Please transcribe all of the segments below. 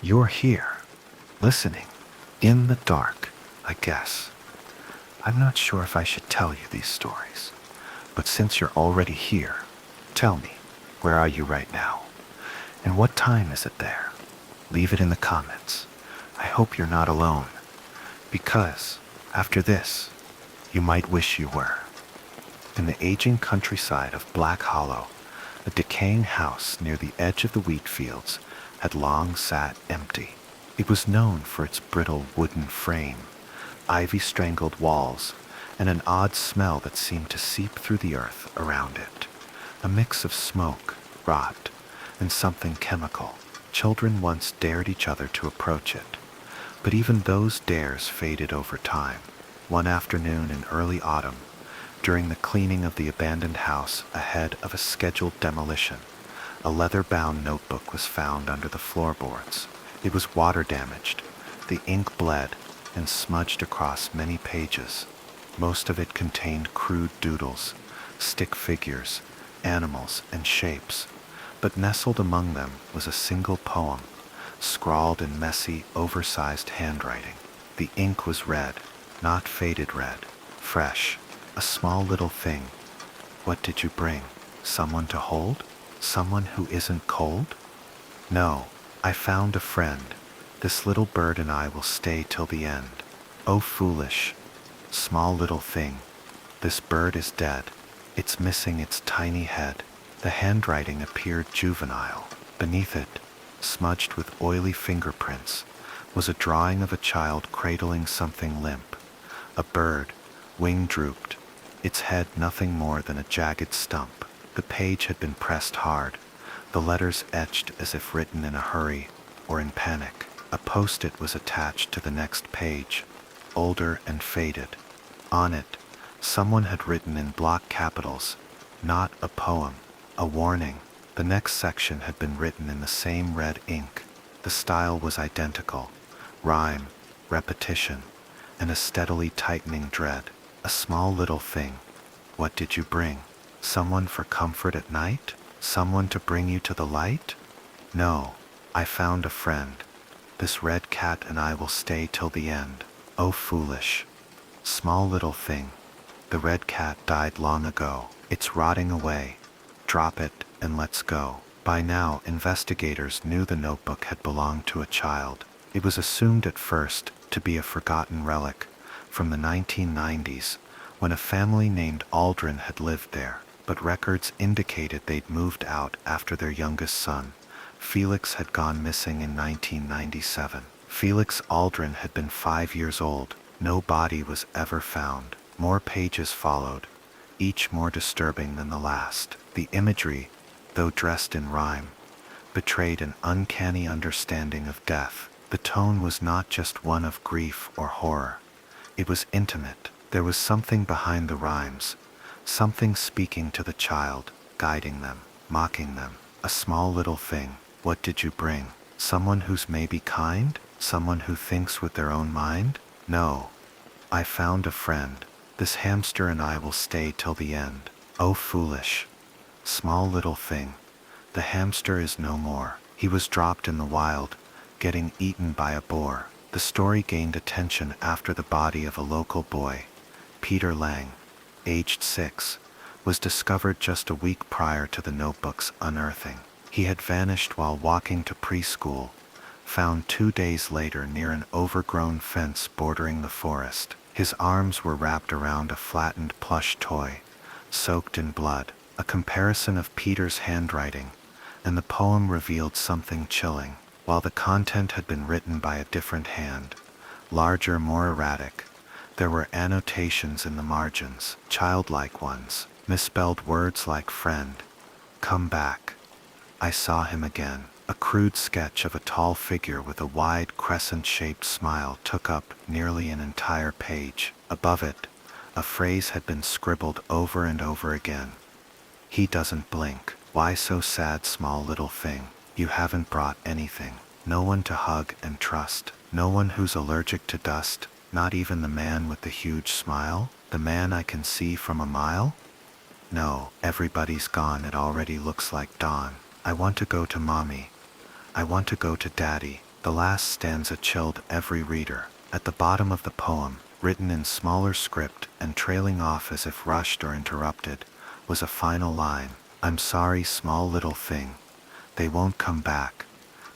You're here, listening, in the dark, I guess. I'm not sure if I should tell you these stories, but since you're already here, tell me, where are you right now? And what time is it there? Leave it in the comments. I hope you're not alone, because, after this, you might wish you were. In the aging countryside of Black Hollow, a decaying house near the edge of the wheat fields had long sat empty. It was known for its brittle wooden frame, ivy-strangled walls, and an odd smell that seemed to seep through the earth around it. A mix of smoke, rot, and something chemical. Children once dared each other to approach it, but even those dares faded over time. One afternoon in early autumn, during the cleaning of the abandoned house ahead of a scheduled demolition, a leather-bound notebook was found under the floorboards. It was water-damaged. The ink bled and smudged across many pages. Most of it contained crude doodles, stick figures, animals, and shapes. But nestled among them was a single poem, scrawled in messy, oversized handwriting. The ink was red, not faded red, fresh, a small little thing. What did you bring? Someone to hold? Someone who isn't cold? No, I found a friend. This little bird and I will stay till the end. Oh, foolish, small little thing. This bird is dead. It's missing its tiny head. The handwriting appeared juvenile. Beneath it, smudged with oily fingerprints, was a drawing of a child cradling something limp. A bird, wing drooped, its head nothing more than a jagged stump. The page had been pressed hard, the letters etched as if written in a hurry or in panic. A post-it was attached to the next page, older and faded. On it, someone had written in block capitals, "Not a poem, a warning." The next section had been written in the same red ink. The style was identical, rhyme, repetition, and a steadily tightening dread. A small little thing. What did you bring? Someone for comfort at night? Someone to bring you to the light? No, I found a friend. This red cat and I will stay till the end. Oh, foolish, small little thing. The red cat died long ago. It's rotting away. Drop it and let's go. By now, investigators knew the notebook had belonged to a child. It was assumed at first to be a forgotten relic from the 1990s, when a family named Aldrin had lived there, but records indicated they'd moved out after their youngest son, Felix, had gone missing in 1997. Felix Aldrin had been 5 years old. No body was ever found. More pages followed, each more disturbing than the last. The imagery, though dressed in rhyme, betrayed an uncanny understanding of death. The tone was not just one of grief or horror. It was intimate. There was something behind the rhymes, something speaking to the child, guiding them, mocking them. A small little thing. What did you bring? Someone who's maybe kind? Someone who thinks with their own mind? No, I found a friend. This hamster and I will stay till the end. Oh, foolish, small little thing. The hamster is no more. He was dropped in the wild, getting eaten by a boar. The story gained attention after the body of a local boy, Peter Lang, aged 6, was discovered just a week prior to the notebook's unearthing. He had vanished while walking to preschool, found 2 days later near an overgrown fence bordering the forest. His arms were wrapped around a flattened plush toy, soaked in blood. A comparison of Peter's handwriting and the poem revealed something chilling. While the content had been written by a different hand, larger, more erratic, there were annotations in the margins, childlike ones, misspelled words like friend, come back, I saw him again. A crude sketch of a tall figure with a wide crescent-shaped smile took up nearly an entire page. Above it, a phrase had been scribbled over and over again. He doesn't blink. Why so sad, small little thing? You haven't brought anything. No one to hug and trust. No one who's allergic to dust. Not even the man with the huge smile? The man I can see from a mile? No, everybody's gone. It already looks like dawn. I want to go to mommy. I want to go to daddy. The last stanza chilled every reader. At the bottom of the poem, written in smaller script and trailing off as if rushed or interrupted, was a final line. I'm sorry, small little thing. They won't come back,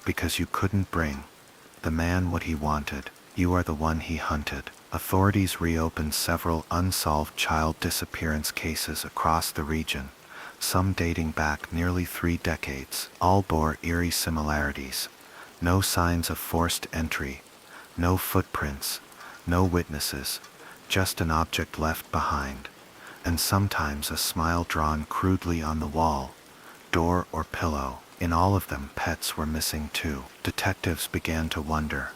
because you couldn't bring the man what he wanted. You are the one he hunted. Authorities reopened several unsolved child disappearance cases across the region, some dating back nearly 3 decades. All bore eerie similarities. No signs of forced entry, no footprints, no witnesses, just an object left behind, and sometimes a smile drawn crudely on the wall, door or pillow. In all of them, pets were missing too. Detectives began to wonder,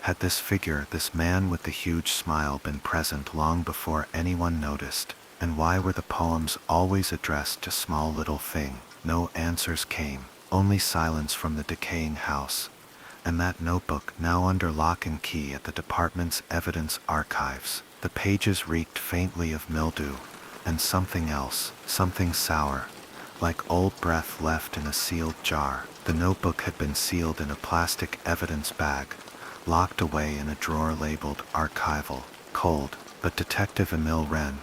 had this figure, this man with the huge smile, been present long before anyone noticed? And why were the poems always addressed to small little thing? No answers came, only silence from the decaying house, and that notebook now under lock and key at the department's evidence archives. The pages reeked faintly of mildew, and something else, something sour, like old breath left in a sealed jar. The notebook had been sealed in a plastic evidence bag, locked away in a drawer labeled archival. Cold, but Detective Emil Wren,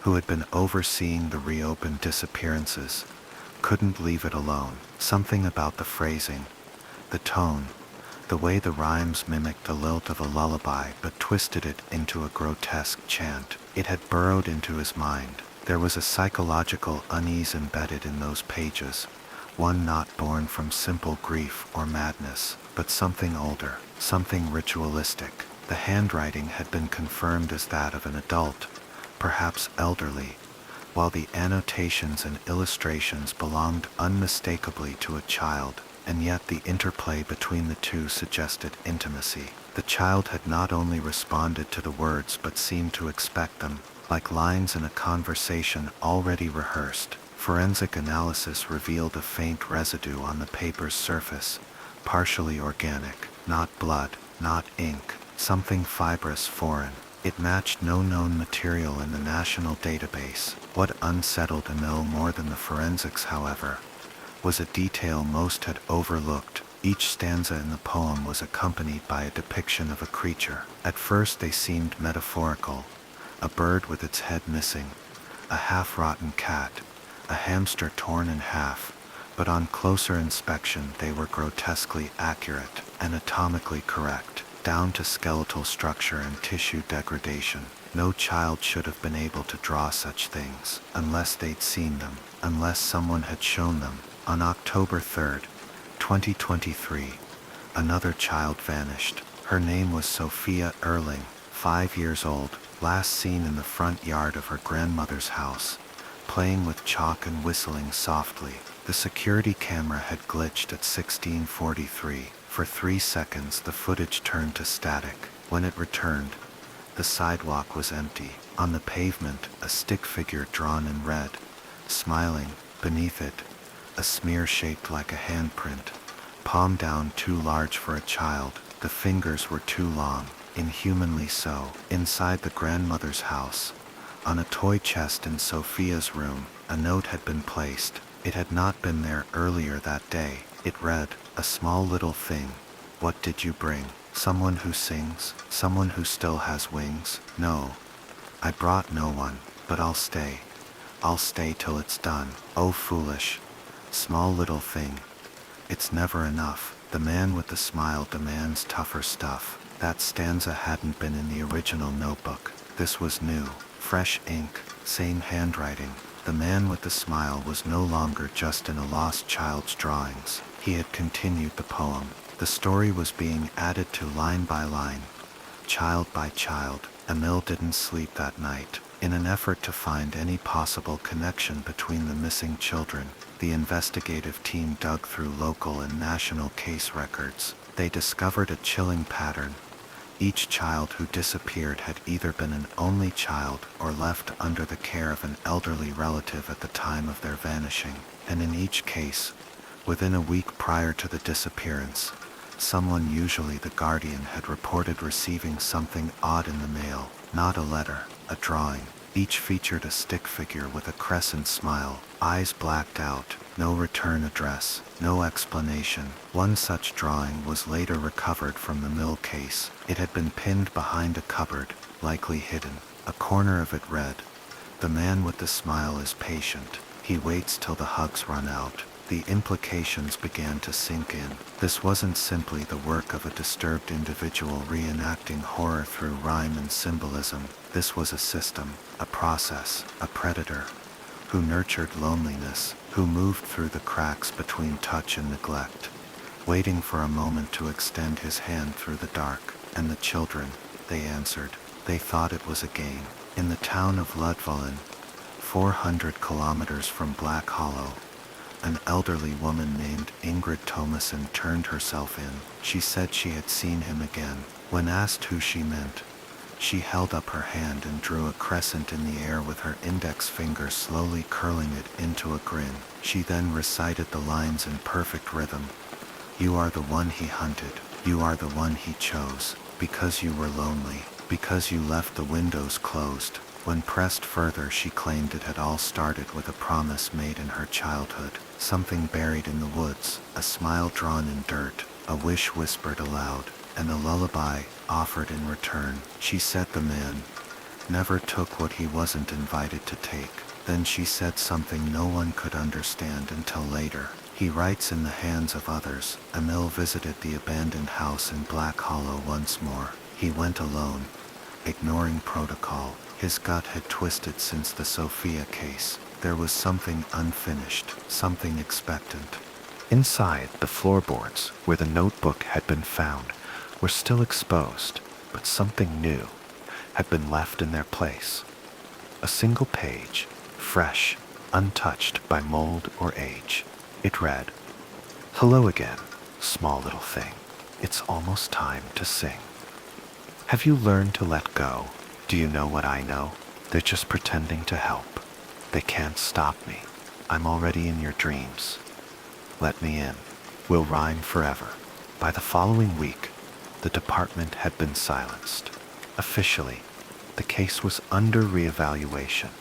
who had been overseeing the reopened disappearances, couldn't leave it alone. Something about the phrasing, the tone, the way the rhymes mimicked the lilt of a lullaby but twisted it into a grotesque chant. It had burrowed into his mind. There was a psychological unease embedded in those pages, one not born from simple grief or madness, but something older, something ritualistic. The handwriting had been confirmed as that of an adult, perhaps elderly, while the annotations and illustrations belonged unmistakably to a child, and yet the interplay between the two suggested intimacy. The child had not only responded to the words but seemed to expect them, like lines in a conversation already rehearsed. Forensic analysis revealed a faint residue on the paper's surface, partially organic, not blood, not ink, something fibrous, foreign. It matched no known material in the national database. What unsettled Emil more than the forensics, however, was a detail most had overlooked. Each stanza in the poem was accompanied by a depiction of a creature. At first they seemed metaphorical, a bird with its head missing, a half-rotten cat, a hamster torn in half, but on closer inspection they were grotesquely accurate, anatomically correct, down to skeletal structure and tissue degradation. No child should have been able to draw such things, unless they'd seen them, unless someone had shown them. On October 3rd, 2023, another child vanished. Her name was Sophia Erling, 5 years old, last seen in the front yard of her grandmother's house, playing with chalk and whistling softly. The security camera had glitched at 16:43. For 3 seconds the footage turned to static. When it returned, the sidewalk was empty. On the pavement, a stick figure drawn in red, smiling. Beneath it, a smear shaped like a handprint, palm down, too large for a child. The fingers were too long, inhumanly so. Inside the grandmother's house, on a toy chest in Sophia's room, a note had been placed. It had not been there earlier that day. It read, "A small little thing. What did you bring? Someone who sings? Someone who still has wings? No, I brought no one, but I'll stay. I'll stay till it's done. Oh foolish, small little thing. It's never enough. The man with the smile demands tougher stuff." That stanza hadn't been in the original notebook. This was new, fresh ink, same handwriting. The man with the smile was no longer just in a lost child's drawings. He had continued the poem. The story was being added to line by line, child by child. Emil didn't sleep that night. In an effort to find any possible connection between the missing children, the investigative team dug through local and national case records. They discovered a chilling pattern. Each child who disappeared had either been an only child or left under the care of an elderly relative at the time of their vanishing. And in each case, within a week prior to the disappearance, someone, usually the guardian, had reported receiving something odd in the mail. Not a letter, a drawing, Each featured a stick figure with a crescent smile, eyes blacked out, no return address, no explanation. One such drawing was later recovered from the mill case. It had been pinned behind a cupboard, likely hidden. A corner of it read, "The man with the smile is patient. He waits till the hugs run out." The implications began to sink in. This wasn't simply the work of a disturbed individual reenacting horror through rhyme and symbolism. This was a system, a process, a predator, who nurtured loneliness, who moved through the cracks between touch and neglect, waiting for a moment to extend his hand through the dark. And the children, they answered. They thought it was a game. In the town of Ludvallen, 400 kilometers from Black Hollow, an elderly woman named Ingrid Thomason turned herself in. She said she had seen him again. When asked who she meant, she held up her hand and drew a crescent in the air with her index finger slowly curling it into a grin. She then recited the lines in perfect rhythm. "You are the one he hunted. You are the one he chose. Because you were lonely. Because you left the windows closed." When pressed further, she claimed it had all started with a promise made in her childhood. Something buried in the woods, a smile drawn in dirt, a wish whispered aloud, and a lullaby offered in return. She said the man never took what he wasn't invited to take. Then she said something no one could understand until later. He writes in the hands of others. Emil visited the abandoned house in Black Hollow once more. He went alone, ignoring protocol. His gut had twisted since the Sophia case. There was something unfinished, something expectant. Inside, the floorboards, where the notebook had been found, were still exposed, but something new had been left in their place. A single page, fresh, untouched by mold or age. It read, "Hello again, small little thing. It's almost time to sing. Have you learned to let go? Do you know what I know? They're just pretending to help. They can't stop me. I'm already in your dreams. Let me in. We'll rhyme forever." By the following week, the department had been silenced. Officially, the case was under reevaluation,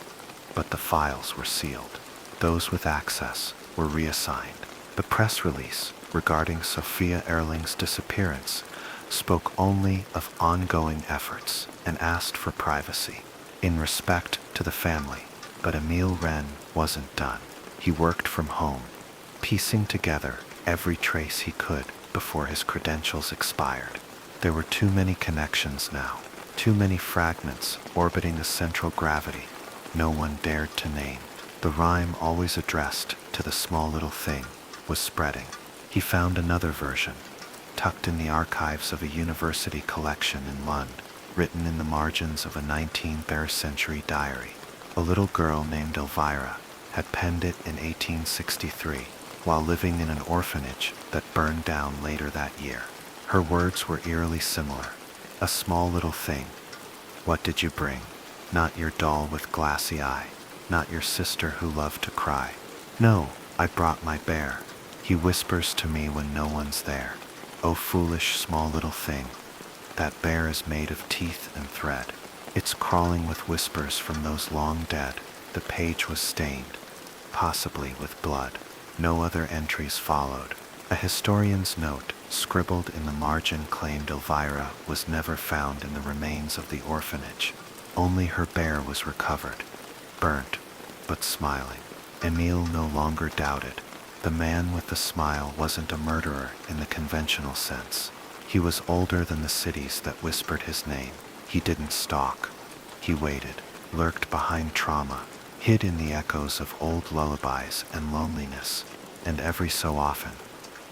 but the files were sealed. Those with access were reassigned. The press release regarding Sophia Erling's disappearance spoke only of ongoing efforts and asked for privacy, in respect to the family. But Emil Wren wasn't done. He worked from home, piecing together every trace he could before his credentials expired. There were too many connections now, too many fragments orbiting a central gravity no one dared to name. The rhyme always addressed to the small little thing was spreading. He found another version, tucked in the archives of a university collection in Lund, written in the margins of a 19th century diary. A little girl named Elvira had penned it in 1863 while living in an orphanage that burned down later that year. Her words were eerily similar. "A small little thing. What did you bring? Not your doll with glassy eye, not your sister who loved to cry. No, I brought my bear. He whispers to me when no one's there. Oh, foolish small little thing. That bear is made of teeth and thread. It's crawling with whispers from those long dead." The page was stained, possibly with blood. No other entries followed. A historian's note, scribbled in the margin, claimed Elvira was never found in the remains of the orphanage. Only her bear was recovered, burnt, but smiling. Emil no longer doubted. The man with the smile wasn't a murderer in the conventional sense. He was older than the cities that whispered his name. He didn't stalk. He waited, lurked behind trauma, hid in the echoes of old lullabies and loneliness, and every so often,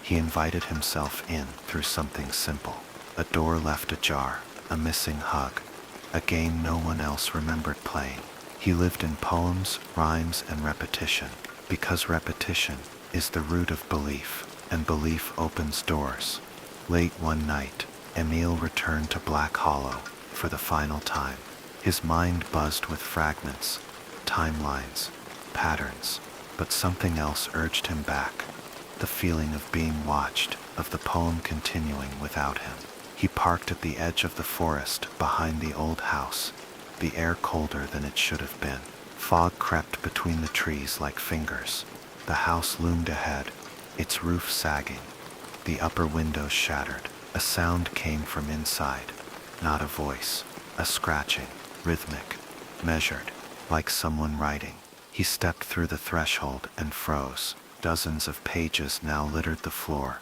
he invited himself in through something simple. A door left ajar, a missing hug, a game no one else remembered playing. He lived in poems, rhymes, and repetition, because repetition is the root of belief, and belief opens doors. Late one night, Emil returned to Black Hollow for the final time. His mind buzzed with fragments, timelines, patterns, but something else urged him back. The feeling of being watched, of the poem continuing without him. He parked at the edge of the forest behind the old house, the air colder than it should have been. Fog crept between the trees like fingers. The house loomed ahead, its roof sagging, the upper windows shattered. A sound came from inside, not a voice, a scratching, rhythmic, measured, like someone writing. He stepped through the threshold and froze. Dozens of pages now littered the floor,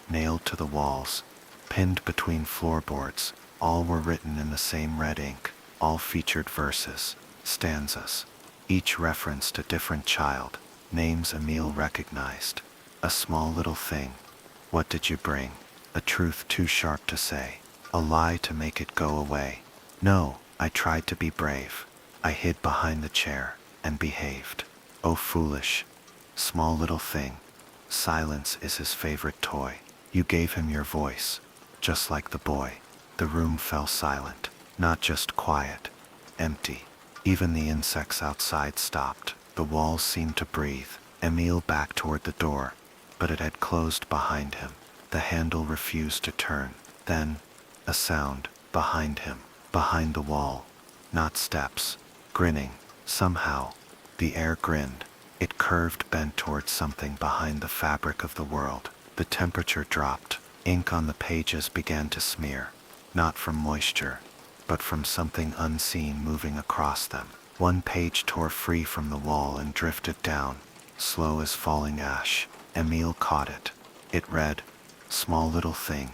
nailed to the walls, pinned between floorboards. All were written in the same red ink. All featured verses, stanzas, each referenced a different child, names Emile recognized. A small little thing. What did you bring? A truth too sharp to say. A lie to make it go away. No, I tried to be brave. I hid behind the chair and behaved. Oh, foolish, small little thing. Silence is his favorite toy. You gave him your voice, just like the boy. The room fell silent, not just quiet, empty. Even the insects outside stopped. The walls seemed to breathe. Emile backed toward the door, but it had closed behind him. The handle refused to turn. Then, a sound, behind him, behind the wall. Not steps. Grinning. Somehow, the air grinned. It curved, bent towards something behind the fabric of the world. The temperature dropped. Ink on the pages began to smear. Not from moisture, but from something unseen moving across them. One page tore free from the wall and drifted down, slow as falling ash. Emile caught it. It read, "Small little thing,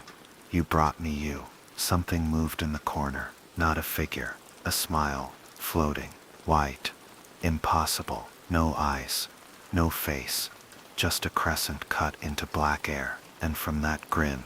you brought me you." Something moved in the corner. Not a figure, a smile, floating, white, impossible. No eyes, no face, just a crescent cut into black air. And from that grin,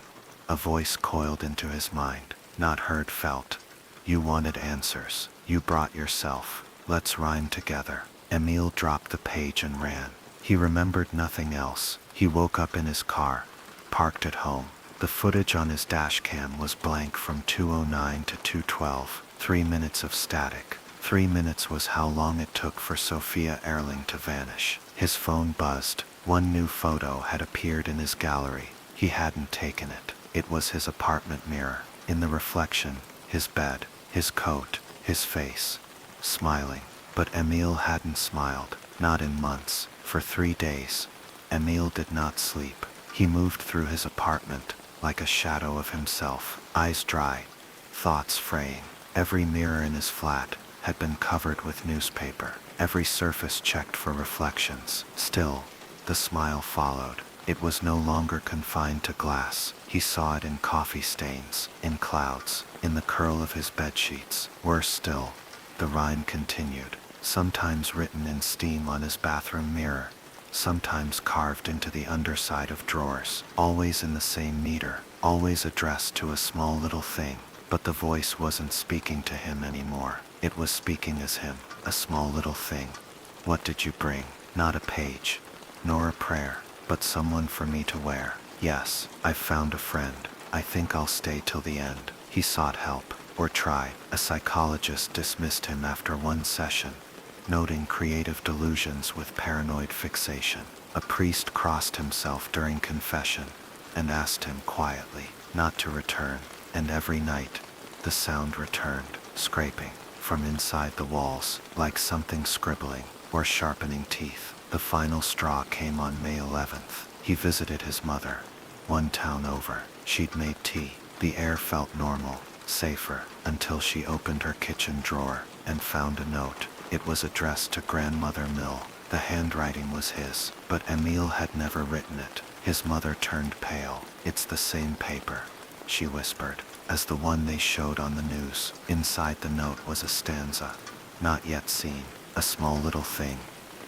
a voice coiled into his mind. Not heard, felt. "You wanted answers. You brought yourself. Let's rhyme together." Emile dropped the page and ran. He remembered nothing else. He woke up in his car, parked at home. The footage on his dash cam was blank from 2:09 to 2:12. 3 minutes of static. 3 minutes was how long it took for Sophia Erling to vanish. His phone buzzed. One new photo had appeared in his gallery. He hadn't taken it. It was his apartment mirror. In the reflection, his bed, his coat, his face, smiling. But Emile hadn't smiled, not in months. For 3 days, Emile did not sleep. He moved through his apartment, like a shadow of himself, eyes dry, thoughts fraying. Every mirror in his flat had been covered with newspaper, every surface checked for reflections. Still, the smile followed. It was no longer confined to glass. He saw it in coffee stains, in clouds, in the curl of his bedsheets. Worse still, the rhyme continued, sometimes written in steam on his bathroom mirror, sometimes carved into the underside of drawers, always in the same meter, always addressed to a small little thing. But the voice wasn't speaking to him anymore. It was speaking as him, a small little thing. What did you bring? Not a page, nor a prayer, but someone for me to wear. Yes, I've found a friend. I think I'll stay till the end. He sought help, or tried. A psychologist dismissed him after one session, noting creative delusions with paranoid fixation. A priest crossed himself during confession and asked him quietly not to return. And every night, the sound returned, scraping from inside the walls, like something scribbling or sharpening teeth. The final straw came on May 11th. He visited his mother, one town over. She'd made tea. The air felt normal, safer, until she opened her kitchen drawer and found a note. It was addressed to Grandmother Mill. The handwriting was his, but Emile had never written it. His mother turned pale. "It's the same paper," she whispered, "as the one they showed on the news." Inside the note was a stanza, not yet seen. "A small little thing.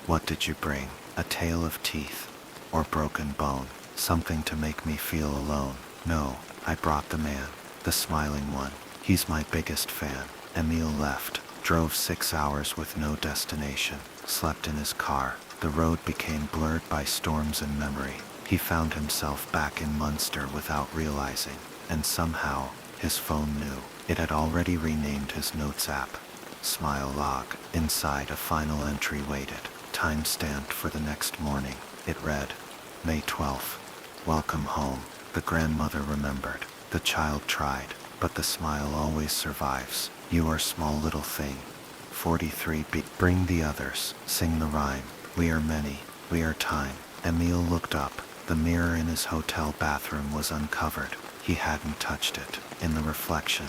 What did you bring? A tale of teeth, or broken bone, something to make me feel alone. No, I brought the man, the smiling one. He's my biggest fan." Emile left, drove 6 hours with no destination, slept in his car. The road became blurred by storms and memory. He found himself back in Munster without realizing, and somehow, his phone knew. It had already renamed his notes app. Smile log. Inside, a final entry waited, time-stamped for the next morning. It read, May 12th. Welcome home. The grandmother remembered. The child tried, but the smile always survives. You are small little thing. 43 Bring the others, sing the rhyme. We are many, we are time. Emile looked up. The mirror in his hotel bathroom was uncovered. He hadn't touched it. In the reflection,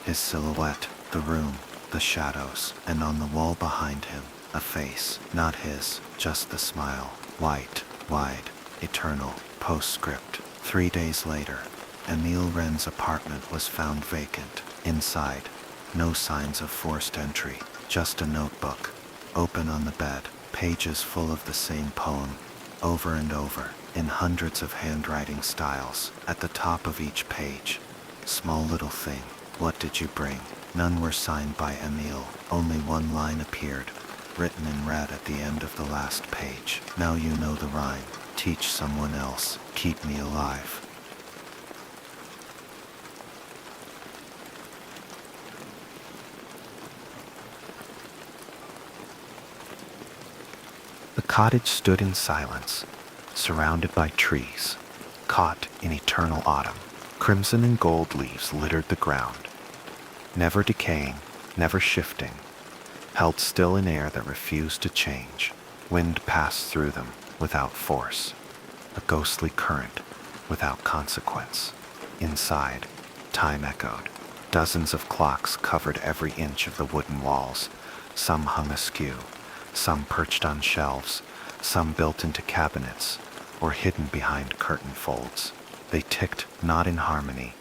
his silhouette, the room, the shadows, and on the wall behind him, a face, not his, just the smile, white, wide, eternal. Postscript. 3 days later, Emile Wren's apartment was found vacant. Inside, no signs of forced entry, just a notebook, open on the bed, pages full of the same poem, over and over, in hundreds of handwriting styles. At the top of each page, small little thing, what did you bring? None were signed by Emile. Only one line appeared, written in red at the end of the last page. Now you know the rhyme. Teach someone else. Keep me alive. The cottage stood in silence, surrounded by trees, caught in eternal autumn. Crimson and gold leaves littered the ground, never decaying, never shifting, held still in air that refused to change. Wind passed through them without force, a ghostly current without consequence. Inside, time echoed. Dozens of clocks covered every inch of the wooden walls. Some hung askew, some perched on shelves, some built into cabinets or hidden behind curtain folds. They ticked not in harmony,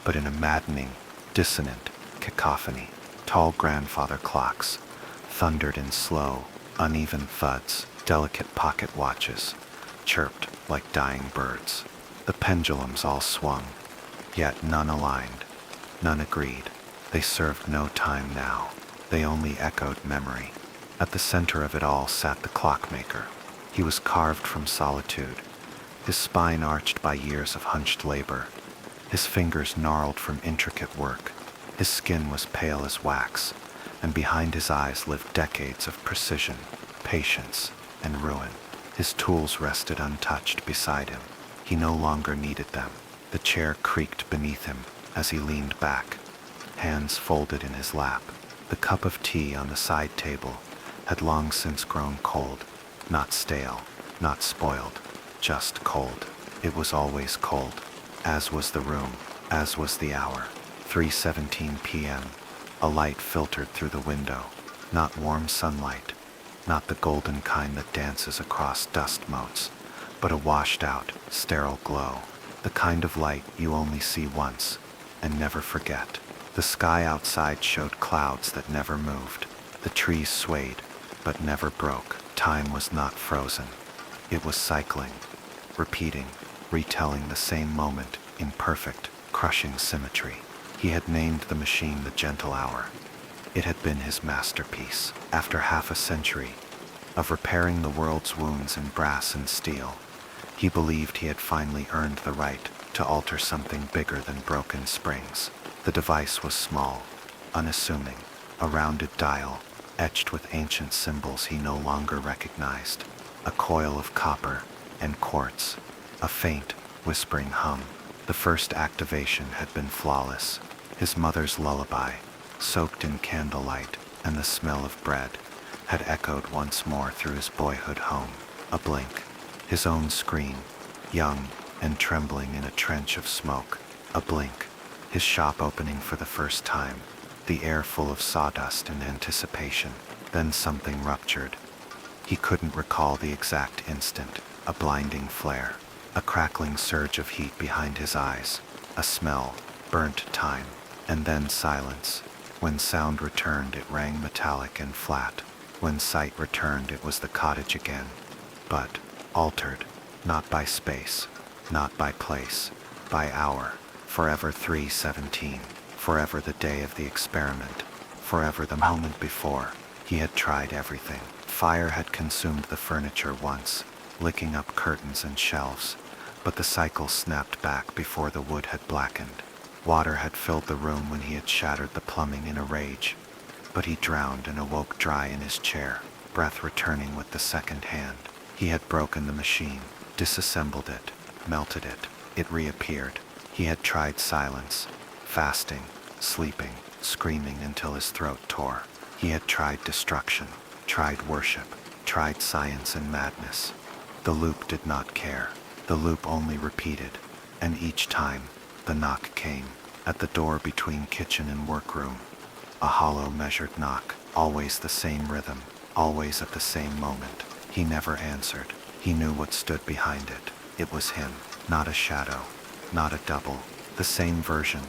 but in a maddening, dissonant cacophony. Tall grandfather clocks thundered in slow, uneven thuds. Delicate pocket watches chirped like dying birds. The pendulums all swung, yet none aligned, none agreed. They served no time now. They only echoed memory. At the center of it all sat the clockmaker. He was carved from solitude, his spine arched by years of hunched labor, his fingers gnarled from intricate work. His skin was pale as wax, and behind his eyes lived decades of precision, patience, and ruin. His tools rested untouched beside him. He no longer needed them. The chair creaked beneath him as he leaned back, hands folded in his lap. The cup of tea on the side table had long since grown cold, not stale, not spoiled, just cold. It was always cold, as was the room, as was the hour. 3:17 p.m. A light filtered through the window, not warm sunlight, not the golden kind that dances across dust motes, but a washed-out, sterile glow, the kind of light you only see once and never forget. The sky outside showed clouds that never moved. The trees swayed, but never broke. Time was not frozen. It was cycling, repeating, retelling the same moment in perfect, crushing symmetry. He had named the machine the Gentle Hour. It had been his masterpiece. After half a century of repairing the world's wounds in brass and steel, he believed he had finally earned the right to alter something bigger than broken springs. The device was small, unassuming, a rounded dial, etched with ancient symbols he no longer recognized, a coil of copper and quartz, a faint, whispering hum. The first activation had been flawless. His mother's lullaby, soaked in candlelight and the smell of bread, had echoed once more through his boyhood home. A blink, his own scream, young and trembling in a trench of smoke. A blink, his shop opening for the first time, the air full of sawdust and anticipation. Then something ruptured. He couldn't recall the exact instant. A blinding flare, a crackling surge of heat behind his eyes, a smell, burnt time, and then silence. When sound returned, it rang metallic and flat. When sight returned, it was the cottage again, but altered, not by space, not by place, by hour. Forever 3:17, forever the day of the experiment, forever the moment before. He had tried everything. Fire had consumed the furniture once, licking up curtains and shelves, but the cycle snapped back before the wood had blackened. Water had filled the room when he had shattered the plumbing in a rage, but he drowned and awoke dry in his chair, breath returning with the second hand. He had broken the machine, disassembled it, melted it. It reappeared. He had tried silence, fasting, sleeping, screaming until his throat tore. He had tried destruction, tried worship, tried science and madness. The loop did not care. The loop only repeated, and each time, the knock came, at the door between kitchen and workroom. A hollow measured knock, always the same rhythm, always at the same moment. He never answered. He knew what stood behind it. It was him, not a shadow, not a double, the same version,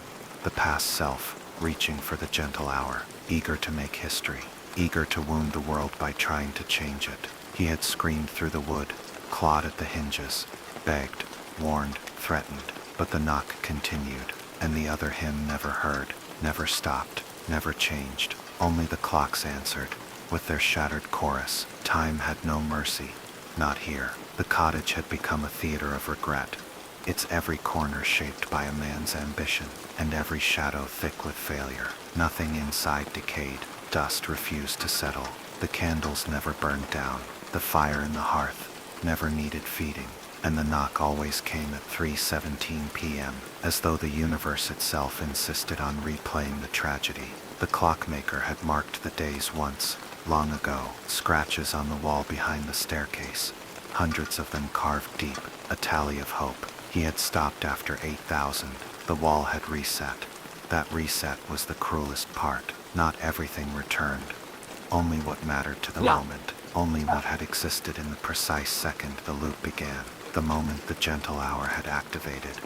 the past self, reaching for the gentle hour, eager to make history, eager to wound the world by trying to change it. He had screamed through the wood, clawed at the hinges, begged, warned, threatened, but the knock continued, and the other him never heard, never stopped, never changed. Only the clocks answered, with their shattered chorus. Time had no mercy. Not here. The cottage had become a theater of regret, its every corner shaped by a man's ambition, and every shadow thick with failure. Nothing inside decayed. Dust refused to settle. The candles never burned down. The fire in the hearth never needed feeding, and the knock always came at 3:17 p.m., as though the universe itself insisted on replaying the tragedy. The clockmaker had marked the days once, long ago, scratches on the wall behind the staircase, hundreds of them carved deep, a tally of hope. He had stopped after 8,000. The wall had reset. That reset was the cruelest part. Not everything returned. Only what mattered to the moment. Only what had existed in the precise second the loop began. The moment the gentle hour had activated.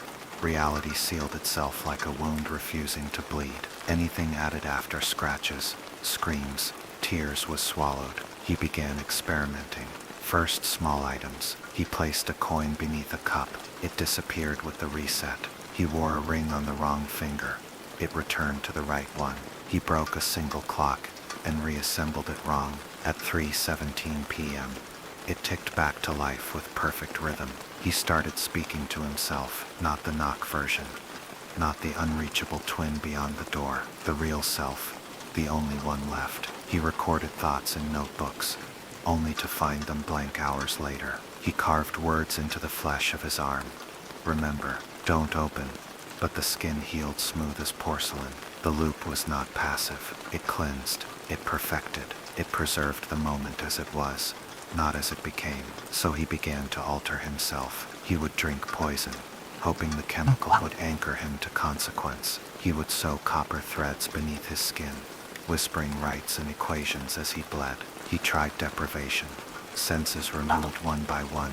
Reality sealed itself like a wound refusing to bleed. Anything added after scratches, screams, tears was swallowed. He began experimenting. First small items. He placed a coin beneath a cup. It disappeared with the reset. He wore a ring on the wrong finger. It returned to the right one. He broke a single clock and reassembled it wrong. At 3:17 p.m., it ticked back to life with perfect rhythm. He started speaking to himself, not the knock version, not the unreachable twin beyond the door, the real self, the only one left. He recorded thoughts in notebooks, only to find them blank hours later. He carved words into the flesh of his arm. Remember, don't open. But the skin healed smooth as porcelain. The loop was not passive. It cleansed, it perfected, it preserved the moment as it was, not as it became. So he began to alter himself. He would drink poison, hoping the chemical would anchor him to consequence. He would sew copper threads beneath his skin, whispering rites and equations as he bled. He tried deprivation, senses removed one by one,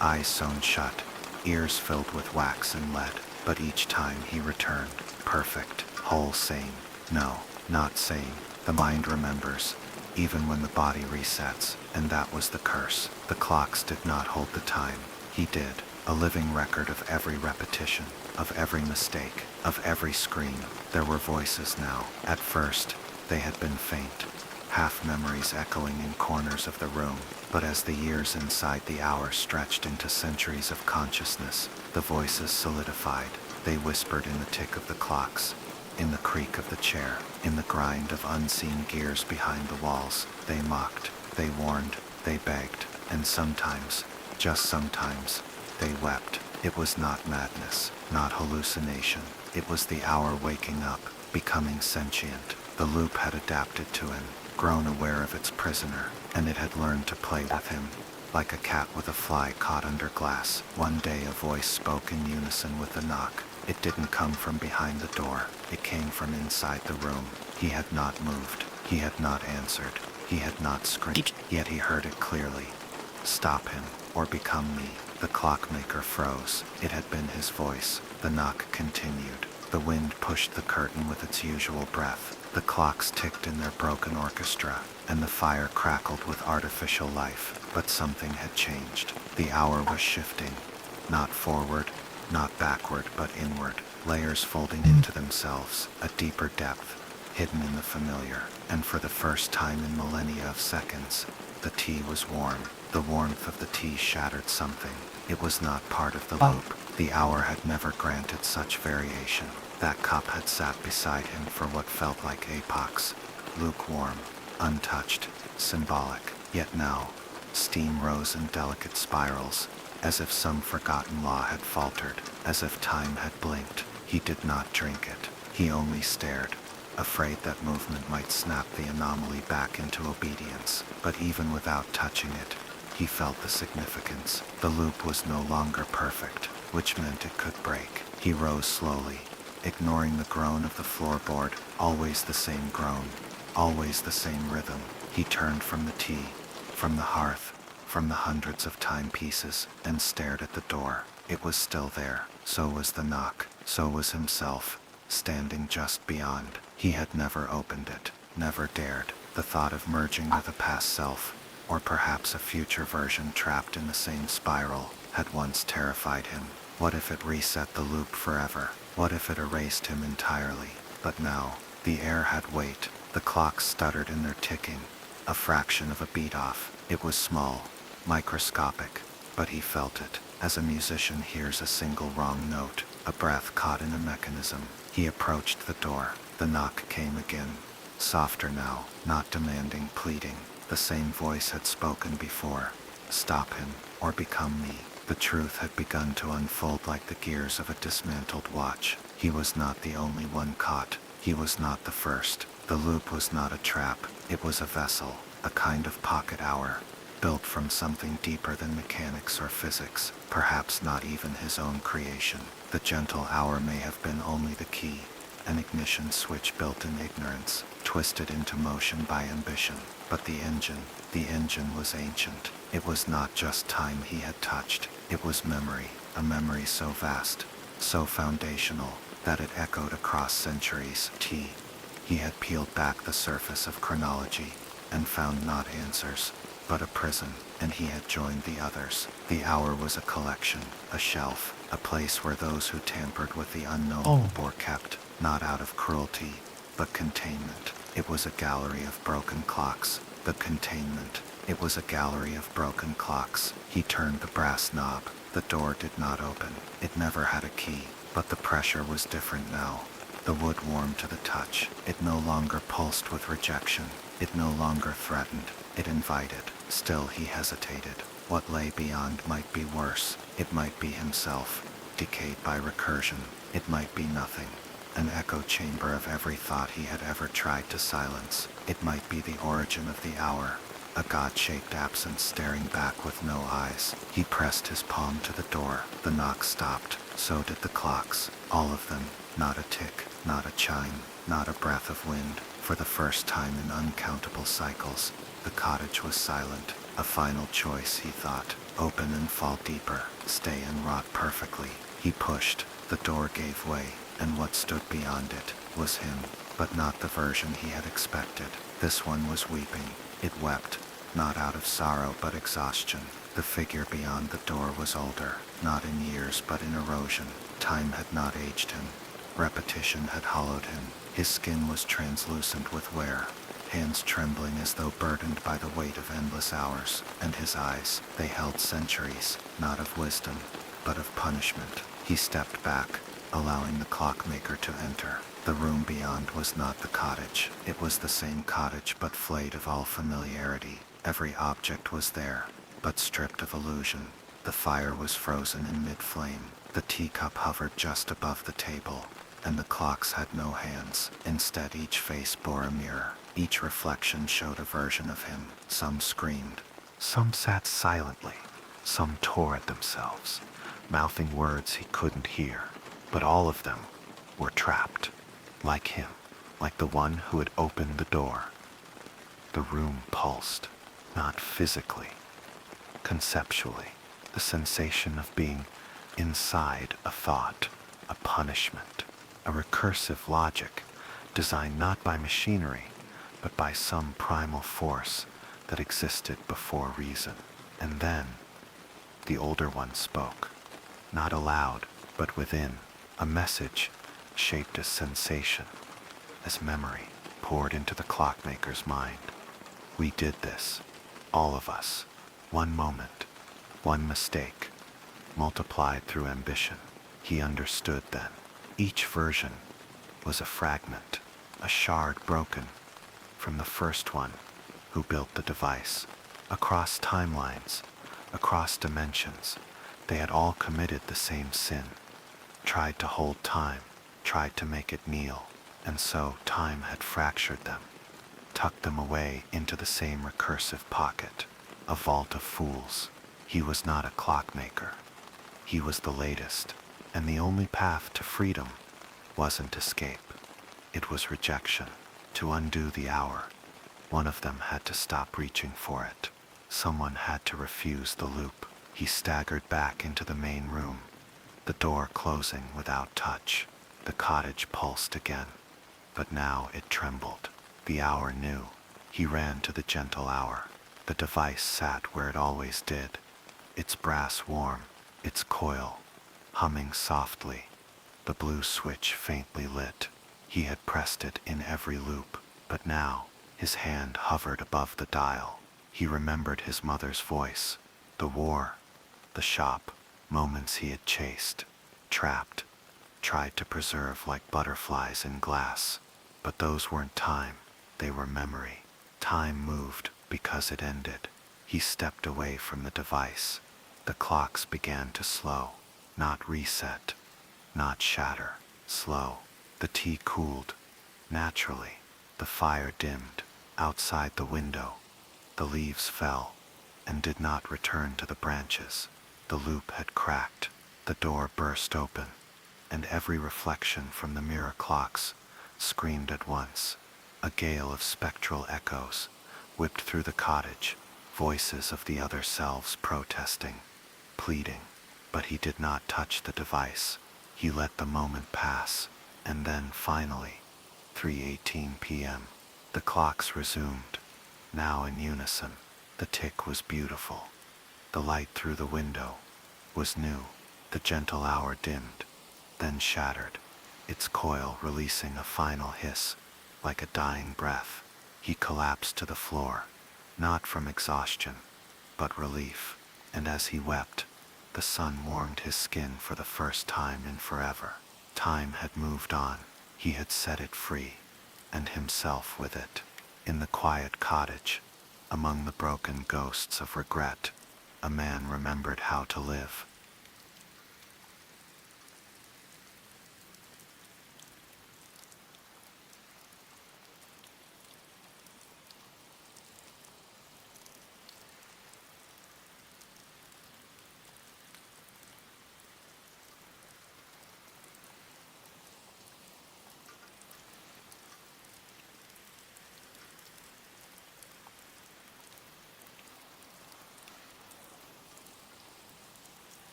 eyes sewn shut, ears filled with wax and lead. But each time he returned, perfect, whole, sane. No, not sane. The mind remembers, even when the body resets, and that was the curse. The clocks did not hold the time. He did, a living record of every repetition, of every mistake, of every scream. There were voices now. At first, they had been faint, half memories echoing in corners of the room. But as the years inside the hour stretched into centuries of consciousness, the voices solidified. They whispered in the tick of the clocks, in the creak of the chair, in the grind of unseen gears behind the walls. They mocked, they warned, they begged, and sometimes, just sometimes, they wept. It was not madness, not hallucination. It was the hour waking up, becoming sentient. The loop had adapted to him, grown aware of its prisoner, and it had learned to play with him, like a cat with a fly caught under glass. One day a voice spoke in unison with the knock. It didn't come from behind the door. It came from inside the room. He had not moved. He had not answered. He had not screamed. Yet he heard it clearly. Stop him, or become me. The clockmaker froze. It had been his voice. The knock continued. The wind pushed the curtain with its usual breath. The clocks ticked in their broken orchestra, and the fire crackled with artificial life. But something had changed. The hour was shifting. Not forward, not backward, but inward. Layers folding into themselves, a deeper depth, hidden in the familiar. And for the first time in millennia of seconds, the tea was warm. The warmth of the tea shattered something. It was not part of the loop. The hour had never granted such variation. That cup had sat beside him for what felt like epochs, lukewarm, untouched, symbolic. Yet now, steam rose in delicate spirals, as if some forgotten law had faltered, as if time had blinked. He did not drink it. He only stared. afraid that movement might snap the anomaly back into obedience. But even without touching it, he felt the significance. The loop was no longer perfect, which meant it could break. He rose slowly, ignoring the groan of the floorboard, always the same groan, always the same rhythm. He turned from the tea, from the hearth, from the hundreds of timepieces, and stared at the door. It was still there. So was the knock. So was himself, standing just beyond. He had never opened it, never dared. The thought of merging with a past self, or perhaps a future version trapped in the same spiral, had once terrified him. What if it reset the loop forever? What if it erased him entirely? But now, the air had weight. The clocks stuttered in their ticking, a fraction of a beat off. It was small, microscopic, but he felt it, as a musician hears a single wrong note, a breath caught in a mechanism. He approached the door. The knock came again, softer now, not demanding, pleading. The same voice had spoken before. Stop him, or become me. The truth had begun to unfold like the gears of a dismantled watch. He was not the only one caught. He was not the first. The loop was not a trap. It was a vessel, a kind of pocket hour, built from something deeper than mechanics or physics, perhaps not even his own creation. The gentle hour may have been only the key, an ignition switch built in ignorance, twisted into motion by ambition. But the engine was ancient. It was not just time he had touched. It was memory, a memory so vast, so foundational, that it echoed across centuries. He had peeled back the surface of chronology, and found not answers, but a prison, and he had joined the others. The hour was a collection, a shelf, a place where those who tampered with the unknown were kept, not out of cruelty, but containment. It was a gallery of broken clocks. The containment. It was a gallery of broken clocks. He turned the brass knob. The door did not open. It never had a key, but the pressure was different now. The wood warmed to the touch. It no longer pulsed with rejection. It no longer threatened. It invited. Still he hesitated. What lay beyond might be worse. It might be himself, decayed by recursion. It might be nothing, an echo chamber of every thought he had ever tried to silence. It might be the origin of the hour, a God-shaped absence staring back with no eyes. He pressed his palm to the door. The knock stopped. So did the clocks. All of them. Not a tick, not a chime, not a breath of wind. For the first time in uncountable cycles, the cottage was silent. A final choice, he thought. Open and fall deeper. Stay and rot perfectly. He pushed. The door gave way, and what stood beyond it was him, but not the version he had expected. This one was weeping. It wept, not out of sorrow but exhaustion. The figure beyond the door was older, not in years but in erosion. Time had not aged him. Repetition had hollowed him. His skin was translucent with wear, hands trembling as though burdened by the weight of endless hours, and his eyes, they held centuries, not of wisdom, but of punishment. He stepped back, allowing the clockmaker to enter. The room beyond was not the cottage. It was the same cottage but flayed of all familiarity. Every object was there, but stripped of illusion. The fire was frozen in mid-flame. The teacup hovered just above the table, and the clocks had no hands. Instead, each face bore a mirror. Each reflection showed a version of him. Some screamed. Some sat silently. Some tore at themselves, mouthing words he couldn't hear. But all of them were trapped, like him, like the one who had opened the door. The room pulsed, not physically, conceptually. The sensation of being inside a thought, a punishment, a recursive logic designed not by machinery, but by some primal force that existed before reason. And then, the older one spoke, not aloud, but within, a message shaped as sensation, as memory poured into the clockmaker's mind. We did this, all of us, one moment, one mistake, multiplied through ambition. He understood then. Each version was a fragment, a shard broken from the first one who built the device. Across timelines, across dimensions, they had all committed the same sin, tried to hold time, tried to make it kneel, And so time had fractured them, tucked them away into the same recursive pocket, a vault of fools. He was not a clockmaker. He was the latest, and the only path to freedom wasn't escape. It was rejection. To undo the hour, one of them had to stop reaching for it. Someone had to refuse the loop. He staggered back into the main room, the door closing without touch. The cottage pulsed again, but now it trembled. The hour knew. He ran to the gentle hour. The device sat where it always did, its brass warm, its coil humming softly, the blue switch faintly lit. He had pressed it in every loop, but now his hand hovered above the dial. He remembered his mother's voice, the war, the shop, moments he had chased, trapped, tried to preserve like butterflies in glass. But those weren't time, they were memory. Time moved because it ended. He stepped away from the device. The clocks began to slow, not reset, not shatter, slow. The tea cooled, naturally. The fire dimmed. Outside the window, the leaves fell and did not return to the branches. The loop had cracked. The door burst open, and every reflection from the mirror clocks screamed at once. A gale of spectral echoes whipped through the cottage, voices of the other selves protesting, pleading. But he did not touch the device. He let the moment pass, and then finally, 3:18 p.m., the clocks resumed, now in unison. The tick was beautiful. The light through the window was new. The gentle hour dimmed, then shattered, its coil releasing a final hiss, like a dying breath. He collapsed to the floor, not from exhaustion, but relief. And as he wept, the sun warmed his skin for the first time in forever. Time had moved on. He had set it free, and himself with it. In the quiet cottage, among the broken ghosts of regret, a man remembered how to live.